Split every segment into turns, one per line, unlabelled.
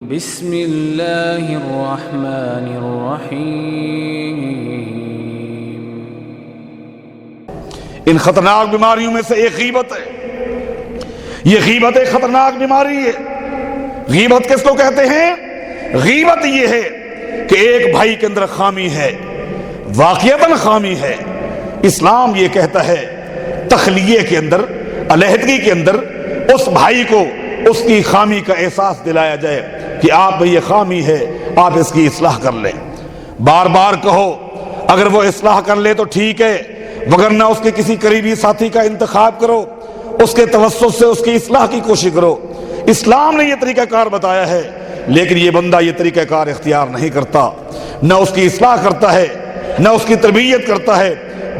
بسم اللہ الرحمن الرحیم۔
ان خطرناک بیماریوں میں سے ایک غیبت ہے۔ یہ غیبت ایک خطرناک بیماری ہے۔ غیبت کس کو کہتے ہیں؟ غیبت یہ ہے کہ ایک بھائی کے اندر خامی ہے، واقعتاً خامی ہے، اسلام یہ کہتا ہے تخلیے کے اندر، علیحدگی کے اندر اس بھائی کو اس کی خامی کا احساس دلایا جائے کہ آپ میں یہ خامی ہے، آپ اس کی اصلاح کر لیں۔ بار بار کہو، اگر وہ اصلاح کر لے تو ٹھیک ہے، وگرنہ اس کے کسی قریبی ساتھی کا انتخاب کرو، اس کے توسط سے اس کی اصلاح کی کوشش کرو۔ اسلام نے یہ طریقہ کار بتایا ہے، لیکن یہ بندہ یہ طریقہ کار اختیار نہیں کرتا، نہ اس کی اصلاح کرتا ہے، نہ اس کی تربیت کرتا ہے،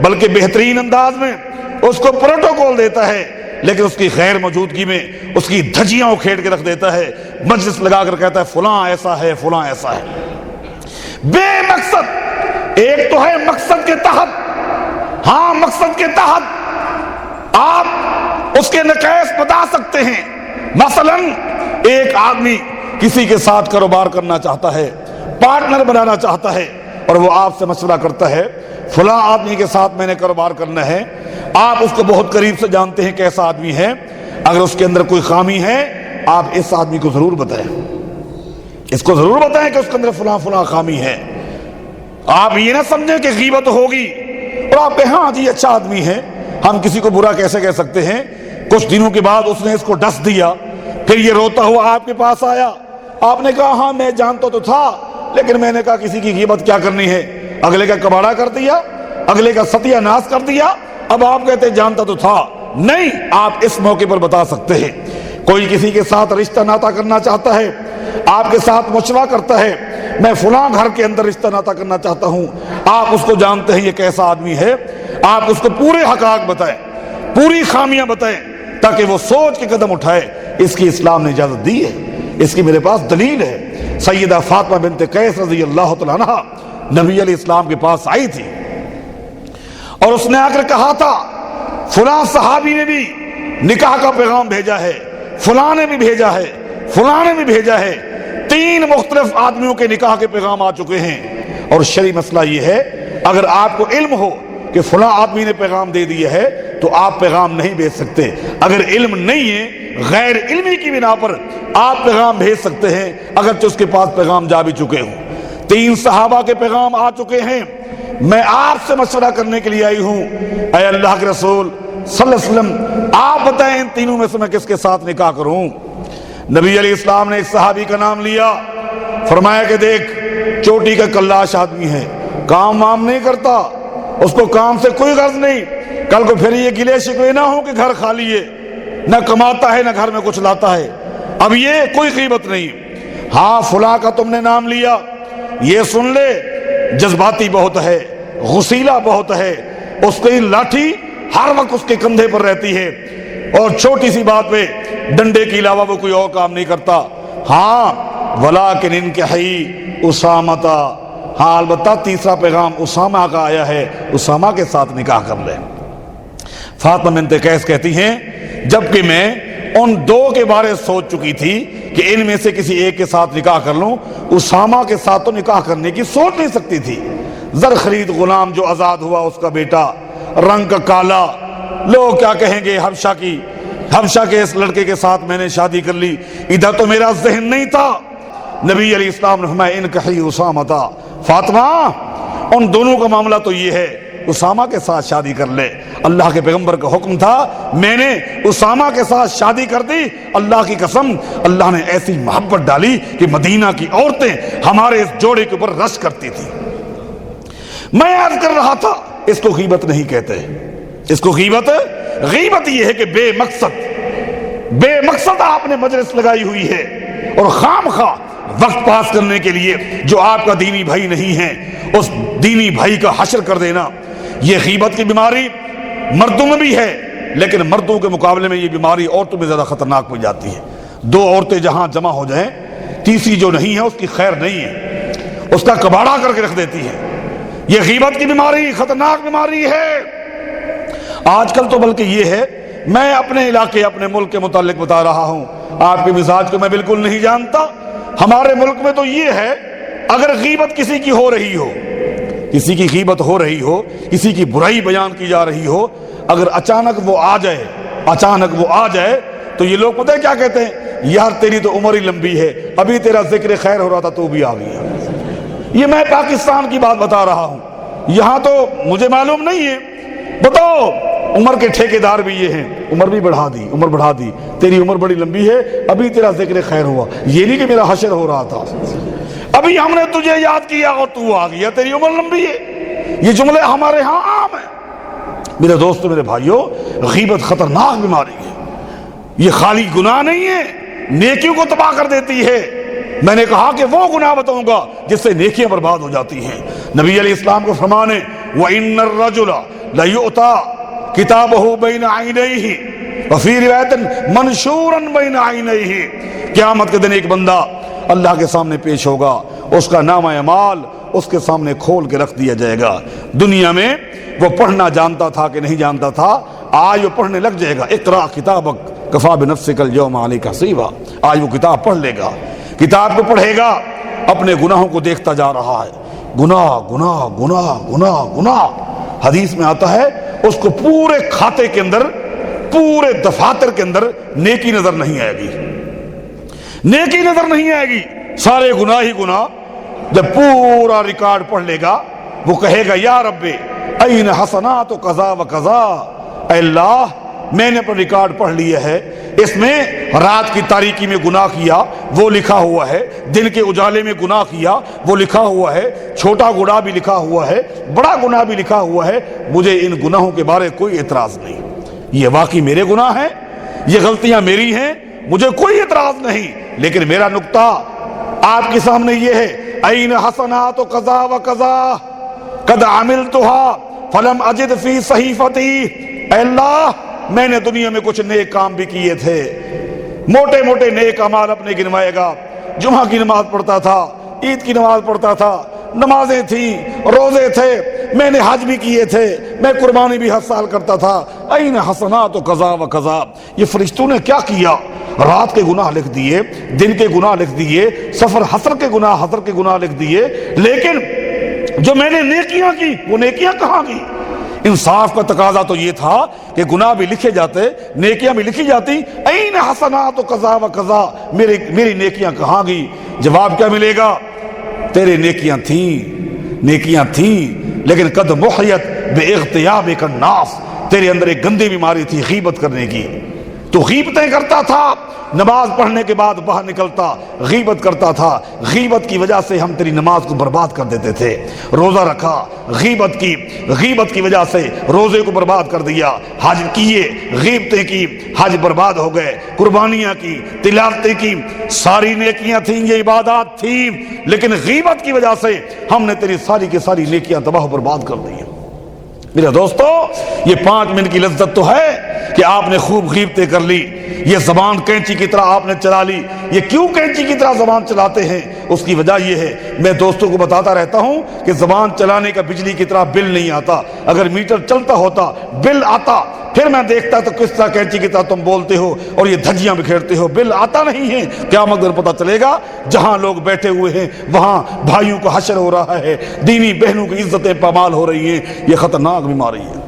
بلکہ بہترین انداز میں اس کو پروٹوکول دیتا ہے، لیکن اس کی غیر موجودگی میں اس کی دھجیاں اکھیڑ کے رکھ دیتا ہے، مجلس لگا کر کہتا ہے فلاں ایسا ہے، فلاں ایسا ہے، بے مقصد۔ ایک تو ہے مقصد کے تحت، ہاں مقصد کے تحت آپ اس کے نقائص بتا سکتے ہیں۔ مثلا ایک آدمی کسی کے ساتھ کاروبار کرنا چاہتا ہے، پارٹنر بنانا چاہتا ہے، اور وہ آپ سے مشورہ کرتا ہے فلاں آدمی کے ساتھ میں نے کاروبار کرنا ہے، آپ اس کو بہت قریب سے جانتے ہیں کیسا آدمی ہے، اگر اس کے اندر کوئی خامی ہے آپ اس آدمی کو ضرور بتائیں، اس کو ضرور بتائیں کہ اس کے اندر فلاں فلاں خامی ہے۔ آپ یہ نہ سمجھیں کہ غیبت ہوگی اور آپ کہیں ہاں جی اچھا آدمی ہے، ہم کسی کو برا کیسے کہہ سکتے ہیں۔ کچھ دنوں کے بعد اس نے اس کو ڈس دیا، پھر یہ روتا ہوا آپ کے پاس آیا، آپ نے کہا ہاں میں جانتا تو تھا، لیکن میں نے کہا کسی کی غیبت کیا کرنی ہے، اگلے کا کباڑا کر دیا، اگلے کا ستیہ ناش کر دیا، اب آپ کہتے جانتا تو تھا۔ نہیں، آپ اس موقع پر بتا سکتے ہیں۔ کوئی کسی کے ساتھ رشتہ ناتا کرنا چاہتا ہے، آپ کے ساتھ مشورہ کرتا ہے میں فلاں گھر کے اندر رشتہ ناتا کرنا چاہتا ہوں، آپ اس کو جانتے ہیں یہ کیسا آدمی ہے، آپ اس کو پورے حقائق بتائیں، پوری خامیاں بتائیں، تاکہ وہ سوچ کے قدم اٹھائے۔ اس کی اسلام نے اجازت دی ہے، اس کی میرے پاس دلیل ہے۔ سیدہ فاطمہ بنت قیس رضی اللہ تعالیٰ عنہ نبی علیہ السلام کے پاس آئی تھی، اور اس نے آ کر کہا تھا فلاں صحابی نے بھی نکاح کا پیغام بھیجا ہے، فلاں نے بھی بھیجا ہے، فلاں نے بھی بھیجا ہے، 3 مختلف آدمیوں کے نکاح کے پیغام آ چکے ہیں۔ اور شرعی مسئلہ یہ ہے اگر آپ کو علم ہو کہ فلاں آدمی نے پیغام دے دیا ہے تو آپ پیغام نہیں بھیج سکتے۔ اگر علم نہیں ہے، غیر علمی کی بنا پر آپ پیغام بھیج سکتے ہیں، اگرچہ اس کے پاس پیغام جا بھی چکے ہوں۔ 3 صحابہ کے پیغام آ چکے ہیں، میں آپ سے مشورہ کرنے کے لیے آئی ہوں، اے اللہ کے رسول صلی اللہ علیہ وسلم آپ بتائیں ان تینوں میں سے میں کس کے ساتھ نکاح کروں۔ نبی علیہ السلام نے ایک صحابی کا نام لیا، فرمایا کہ دیکھ چوٹی کا کلاش آدمی ہے، کام وام نہیں کرتا، اس کو کام سے کوئی غرض نہیں، کل کو پھر یہ گلے شکوے نہ ہو کہ گھر خالی ہے، نہ کماتا ہے نہ گھر میں کچھ لاتا ہے۔ اب یہ کوئی غیبت نہیں۔ ہاں فلاں کا تم نے نام لیا، یہ سن لے جذباتی بہت ہے، غسیلہ بہت ہے، اس کی لاٹھی ہر وقت اس کے کندھے پر رہتی ہے، اور چھوٹی سی بات پہ ڈنڈے کے علاوہ وہ کوئی اور کام نہیں کرتا۔ ہاں ولیکن انکحی اسامتا، ہاں البتہ تیسرا پیغام اسامہ کا آیا ہے، اسامہ کے ساتھ نکاح کر لیں۔ فاطمہ بنت قیس کہتی ہیں جبکہ میں ان 2 کے بارے سوچ چکی تھی کہ ان میں سے کسی ایک کے ساتھ نکاح کر لوں، اسامہ کے ساتھ تو نکاح کرنے کی سوچ نہیں سکتی تھی۔ زر خرید غلام جو آزاد ہوا اس کا بیٹا، رنگ کا کالا، لوگ کیا کہیں گے، حبشہ کے اس لڑکے کے ساتھ میں نے شادی کر لی، ادھر تو میرا ذہن نہیں تھا۔ نبی علیہ السلام نے فرمایا انکحی اسامہ، فاطمہ ان دونوں کا معاملہ تو یہ ہے، اسامہ کے ساتھ شادی کر لے۔ اللہ کے پیغمبر کا حکم تھا، میں نے اسامہ کے ساتھ شادی کر دی۔ اللہ کی قسم اللہ نے ایسی محبت ڈالی کہ مدینہ کی عورتیں ہمارے اس جوڑے کے اوپر رش کرتی تھی۔ میں عرض کر رہا تھا اس کو غیبت نہیں کہتے، اس کو غیبت یہ ہے کہ بے مقصد آپ نے مجلس لگائی ہوئی ہے، اور خام خواہ وقت پاس کرنے کے لیے جو آپ کا دینی بھائی نہیں ہے اس دینی بھائی کا حشر کر دینا۔ یہ غیبت کی بیماری مردوں میں بھی ہے، لیکن مردوں کے مقابلے میں یہ بیماری عورتوں میں زیادہ خطرناک ہو جاتی ہے۔ 2 عورتیں جہاں جمع ہو جائیں، تیسری جو نہیں ہے اس کی خیر نہیں ہے، اس کا کباڑا کر کے رکھ دیتی ہے۔ یہ غیبت کی بیماری خطرناک بیماری ہے۔ آج کل تو بلکہ یہ ہے، میں اپنے علاقے اپنے ملک کے متعلق بتا رہا ہوں، آپ کے مزاج کو میں بالکل نہیں جانتا، ہمارے ملک میں تو یہ ہے، اگر غیبت کسی کی ہو رہی ہو، کسی کی غیبت ہو رہی ہو، کسی کی برائی بیان کی جا رہی ہو، اگر اچانک وہ آ جائے تو یہ لوگ پتہ ہے کیا کہتے ہیں؟ یار تیری تو عمر ہی لمبی ہے، ابھی تیرا ذکر خیر ہو رہا تھا تو بھی آ گیا۔ یہ میں پاکستان کی بات بتا رہا ہوں، یہاں تو مجھے معلوم نہیں ہے۔ بتاؤ، عمر کے ٹھیکیدار بھی یہ ہیں، عمر بھی بڑھا دی، تیری عمر بڑی لمبی ہے، ابھی تیرا ذکر خیر ہوا، یہ نہیں کہ میرا حشر ہو رہا تھا، ابھی ہم نے تجھے یاد کیا اور تو آ گیا، تیری عمر لمبی ہے۔ یہ جملے ہمارے ہاں عام ہیں۔ میرے دوستو، میرے بھائیو، غیبت خطرناک بیماری ہے۔ یہ خالی گناہ نہیں ہے، نیکیوں کو تباہ کر دیتی ہے۔ میں نے کہا کہ وہ گناہ بتاؤں گا جس سے نیکیاں برباد ہو جاتی ہیں۔ نبی علیہ السلام کو فرمان ہے وَإِنَّ الرَّجُلَ لَيُؤْتَى كِتَابَهُ بَيْنَ عَيْنَيْهِ وَفِي رِوَایَةٍ مَنْشُورًا بَيْنَ عَيْنَيْهِ، قیامت کے دن ایک بندہ اللہ کے سامنے پیش ہوگا، اس کا نامہ اعمال اس کے سامنے کھول کے رکھ دیا جائے گا۔ دنیا میں وہ پڑھنا جانتا تھا کہ نہیں جانتا تھا، آج وہ پڑھنے لگ جائے گا۔ اقرا کتابک کفا بنفسک اليوم علیک حسیبا، آج وہ کتاب پڑھ لے گا، کتاب کو پڑھے گا، اپنے گناہوں کو دیکھتا جا رہا ہے، گناہ گناہ گناہ گناہ گناہ۔ حدیث میں آتا ہے اس کو پورے کھاتے کے اندر، پورے دفاتر کے اندر نیکی نظر نہیں آئے گی، نیکی نظر نہیں آئے گی، سارے گناہ ہی گناہ۔ جب پورا ریکارڈ پڑھ لے گا، وہ کہے گا یا رب این حسنات و قضا و قضا، اے اللہ میں نے اپنا ریکارڈ پڑھ لیا ہے، اس میں رات کی تاریکی میں گناہ کیا وہ لکھا ہوا ہے، دن کے اجالے میں گناہ کیا وہ لکھا ہوا ہے، چھوٹا گناہ بھی لکھا ہوا ہے، بڑا گناہ بھی لکھا ہوا ہے، مجھے ان گناہوں کے بارے کوئی اعتراض نہیں، یہ واقعی میرے گناہ ہیں، یہ غلطیاں میری ہیں، مجھے کوئی اعتراض نہیں، لیکن میرا نقطہ آپ کے سامنے یہ ہے این حسنات و قضا و قضا قد عملتها فلم اجد فی صحیفتی، اے اللہ میں نے دنیا میں کچھ نیک کام بھی کیے تھے، موٹے موٹے نیک اعمال اپنے گنوائے گا، جمعہ کی نماز پڑھتا تھا، عید کی نماز پڑھتا تھا، نمازیں تھیں، روزے تھے، میں نے حج بھی کیے تھے، میں قربانی بھی ہر سال کرتا تھا، این حسنات و قضا و قضا۔ یہ فرشتوں نے کیا کیا؟ رات کے گناہ لکھ دیے، دن کے گناہ لکھ دیے، سفر حسر کے گناہ لکھ دیے، لیکن جو میں نے نیکیاں کی وہ نیکیاں کہاں گئی؟ انصاف کا تقاضا تو یہ تھا کہ گناہ بھی لکھے جاتے، نیکیاں بھی لکھی جاتی، این حسنات و قضا و قضا، میری نیکیاں کہاں گئی؟ جواب کیا ملے گا؟ تیرے نیکیاں تھیں لیکن قد محیت باغتیابک الناس، تیرے اندر ایک گندی بیماری تھی غیبت کرنے کی، تو غیبتیں کرتا تھا، نماز پڑھنے کے بعد باہر نکلتا غیبت کرتا تھا، غیبت کی وجہ سے ہم تیری نماز کو برباد کر دیتے تھے، روزہ رکھا غیبت کی وجہ سے روزے کو برباد کر دیا، حج کیے غیبتیں کی، حج برباد ہو گئے، قربانیاں کی، تلاوتیں کی، ساری نیکیاں تھیں، یہ عبادات تھیں، لیکن غیبت کی وجہ سے ہم نے تیری ساری کی ساری نیکیاں تباہ و برباد کر دی۔ میرے دوستو، یہ 5 منٹ کی لذت تو ہے کہ آپ نے خوب غیبتیں کر لی، یہ زبان کینچی کی طرح آپ نے چلا لی۔ یہ کیوں کینچی کی طرح زبان چلاتے ہیں؟ اس کی وجہ یہ ہے، میں دوستوں کو بتاتا رہتا ہوں کہ زبان چلانے کا بجلی کی طرح بل نہیں آتا، اگر میٹر چلتا ہوتا بل آتا، پھر میں دیکھتا تو کس طرح کینچی کی طرح تم بولتے ہو اور یہ دھجیاں بکھیرتے ہو، بل آتا نہیں ہے۔ قیامت میں پتہ چلے گا جہاں لوگ بیٹھے ہوئے ہیں وہاں بھائیوں کو حشر ہو رہا ہے، دینی بہنوں کی عزتیں پامال ہو رہی ہیں۔ یہ خطرناک بیماری ہے۔